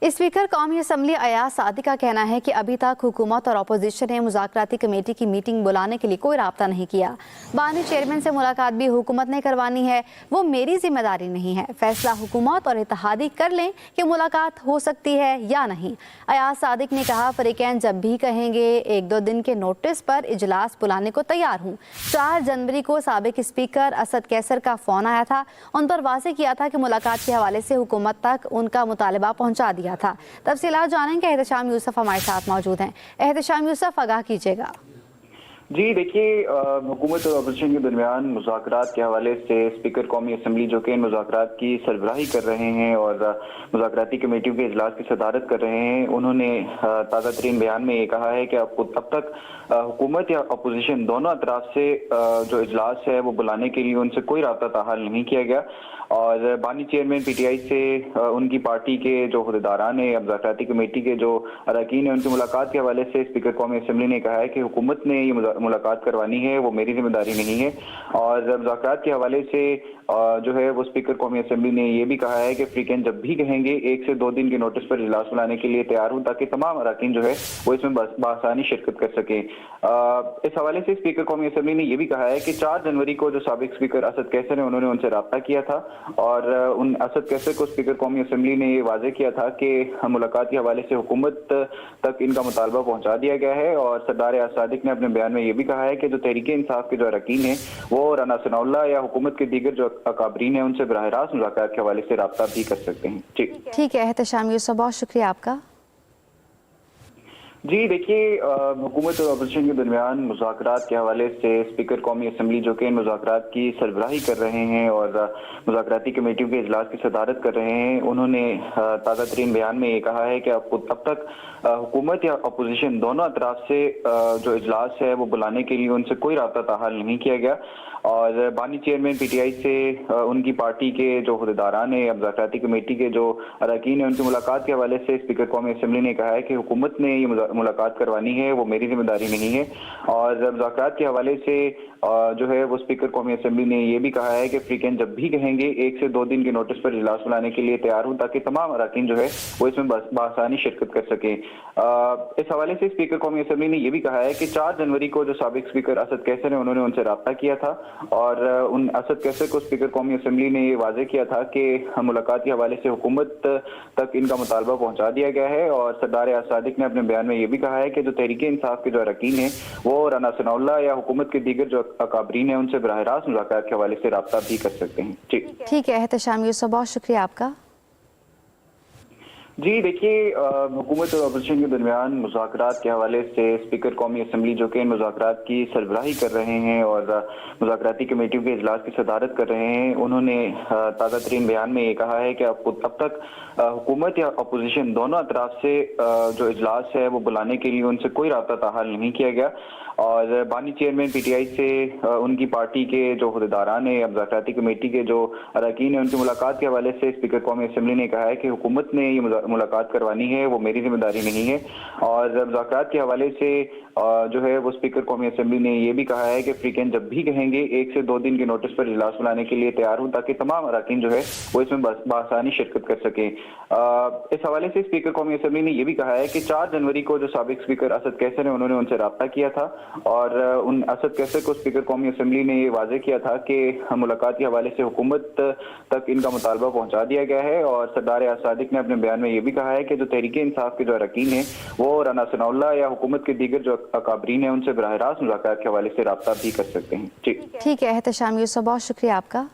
Speaker कौमी assembly Ayaz सादी का कहना है कि अभी तक हुकूमत और अपोजिशन ने मुज़ाकराती कमेटी की मीटिंग बुलाने के लिए कोई राब्ता नहीं किया। बानी चेयरमैन से मुलाकात भी हुकूमत ने करवानी है, वो मेरी जिम्मेदारी नहीं है। फैसला हुकूमत और इत्तेहादी कर लें कि मुलाकात हो सकती है या नहीं। अयाज सादिक ने कहा, फरीकैन जब भी कहेंगे 1-2 दिन के नोटिस पर इजलास बुलाने को तैयार हूँ। 4 जनवरी को साबिक स्पीकर असद कैसर का फ़ोन आया था, उन पर वाज़ेह किया था कि मुलाकात के हवाले से हुकूमत तक उनका मुतालबा पहुँचा दिया था। तफसीलात जानेंगे, एहतशाम यूसुफ हमारे साथ मौजूद हैं। एहतशाम यूसुफ, आगाह कीजिएगा। जी देखिए, हुकूमत और अपोजिशन के दरमियान मुज़ाकरात के हवाले से स्पीकर कौमी असम्बली जो कि इन मुज़ाकरात की सरबराही कर रहे हैं और मुज़ाकराती कमेटियों के इजलास की सदारत कर रहे हैं, उन्होंने ताज़ा तरीन बयान में ये कहा है कि अब तक हुकूमत या अपोजिशन दोनों अतराफ से जो इजलास है वो बुलाने के लिए उनसे कोई राब्ता ताहाल नहीं किया गया। और बानी चेयरमैन PTI से उनकी पार्टी के जो अहदेदारान है, मुज़ाकराती कमेटी के जो अरकान हैं, उनकी मुलाकात के हवाले से स्पीकर कौमी असम्बली ने कहा है कि हुकूमत ने ये मुलाकात करवानी है, वो मेरी जिम्मेदारी नहीं है। और मुज़ाकरात के हवाले से जो है वो स्पीकर कौमी असम्बली ने यह भी कहा है कि फ्रीकैन जब भी कहेंगे 1 से 2 दिन के नोटिस पर इजलास बुलाने के लिए तैयार हूँ, ताकि तमाम अरकान जो है वो इसमें बआसानी शिरकत कर सकें। इस हवाले से स्पीकर कौमी असम्बली ने यह भी कहा है कि 4 जनवरी को जो साबिक स्पीकर असद कैसर है, उन्होंने उनसे रब्ता किया था और उन असद कैसर को स्पीकर कौमी असम्बली ने ये वाज़ेह किया था कि मुलाकात के हवाले से हुकूमत तक इनका मुतालबा पहुंचा दिया गया है। और सरदार अयाज सादिक ने अपने बयान में ये भी कहा है कि जो तहरीक इंसाफ के जो अरकान हैं वो राना सनाउल्लाह या हुकूमत के दीगर जो अकाबरीन है उनसे बराह रास्त मुज़ाकरात के हवाले से रब्ता भी कर सकते हैं। ठीक है एहतशाम यूसुफ, बहुत शुक्रिया आपका। जी देखिए, हुकूमत और अपोजिशन के दरमियान मुज़ाकरात के हवाले से स्पीकर कौमी असम्बली जो कि इन मुज़ाकरात की सरबराही कर रहे हैं और मुज़ाकराती कमेटियों के इजलास की सदारत कर रहे हैं, उन्होंने ताज़ा तरीन बयान में ये कहा है कि अब तक हुकूमत या अपोजिशन दोनों अतराफ से जो इजलास है वो बुलाने के लिए उनसे कोई राब्ता ताहाल नहीं किया गया। और बानी चेयरमैन PTI से उनकी पार्टी के जो अहदेदारान है, मुज़ाकराती कमेटी के जो अरकान हैं, उनकी मुलाकात के हवाले से स्पीकर कौमी असम्बली ने कहा है कि हुकूमत ने ये मुलाकात करवानी है, वो मेरी जिम्मेदारी नहीं है। और मुज़ाकरात के हवाले से जो है वो स्पीकर कौमी असम्बली ने यह भी कहा है कि फ्रीकैन जब भी कहेंगे 1 से 2 दिन के नोटिस पर इजलास बुलाने के लिए तैयार हूँ, ताकि तमाम अरकान जो है वो इसमें बआसानी शिरकत कर सकें। इस हवाले से स्पीकर कौमी असम्बली ने यह भी कहा है कि 4 जनवरी को जो साबिक स्पीकर असद कैसर है, उन्होंने उनसे रब्ता किया था और उन असद कैसर को स्पीकर कौमी असम्बली ने ये वाज़ेह किया था कि मुलाकात के हवाले से हुकूमत तक इनका मुतालबा पहुंचा दिया गया है। और सरदार अयाज सादिक ने अपने बयान में ये भी कहा है कि जो तहरीक इंसाफ के जो अरकान हैं वो राना सनाउल्लाह या हुकूमत के दीगर जो अकाबरीन है उनसे बराह रास्त मुज़ाकरात के हवाले से रब्ता भी कर सकते हैं। ठीक है एहतशाम यूसुफ, बहुत शुक्रिया आपका। जी देखिए, हुकूमत और अपोजिशन के दरमियान मुज़ाकरात के हवाले से स्पीकर कौमी असम्बली जो कि इन मुज़ाकरात की सरबराही कर रहे हैं और मुज़ाकराती कमेटियों के इजलास की सदारत कर रहे हैं, उन्होंने ताज़ा तरीन बयान में ये कहा है कि अब तक हुकूमत या अपोजिशन दोनों अतराफ से जो इजलास है वो बुलाने के लिए उनसे कोई राब्ता ताहाल नहीं किया गया। और बानी चेयरमैन PTI से उनकी पार्टी के जो अहदेदारान है, मुज़ाकराती कमेटी के जो अरकान हैं, उनकी मुलाकात के हवाले से स्पीकर कौमी असम्बली ने कहा है कि हुकूमत ने ये मुलाकात करवानी है, वो मेरी जिम्मेदारी नहीं है। और मुज़ाकरात के हवाले से जो है वो स्पीकर कौमी असम्बली ने यह भी कहा है कि फ्रीकैन जब भी कहेंगे 1 से 2 दिन के नोटिस पर इजलास बुलाने के लिए तैयार हूँ, ताकि तमाम अरकान जो है वो इसमें बआसानी शिरकत कर सकें। इस हवाले से स्पीकर कौमी असम्बली ने यह भी कहा है कि 4 जनवरी को जो साबिक स्पीकर असद कैसर है, उन्होंने उनसे रब्ता किया था और उन असद कैसर को स्पीकर कौमी असम्बली ने यह वाज़ेह किया था कि मुलाकात के हवाले से हुकूमत तक इनका मुतालबा पहुंचा दिया गया है। और सरदार अयाज सादिक ने अपने बयान में यह भी कहा है कि जो तहरीक इंसाफ के जो अरकान हैं वो राना सनाउल्लाह या हुकूमत के दीगर जो अकाबरीन है उनसे बराह रास्त मुज़ाकरात के हवाले से रब्ता भी कर सकते हैं। ठीक है एहतशाम यूसुफ, बहुत शुक्रिया आपका।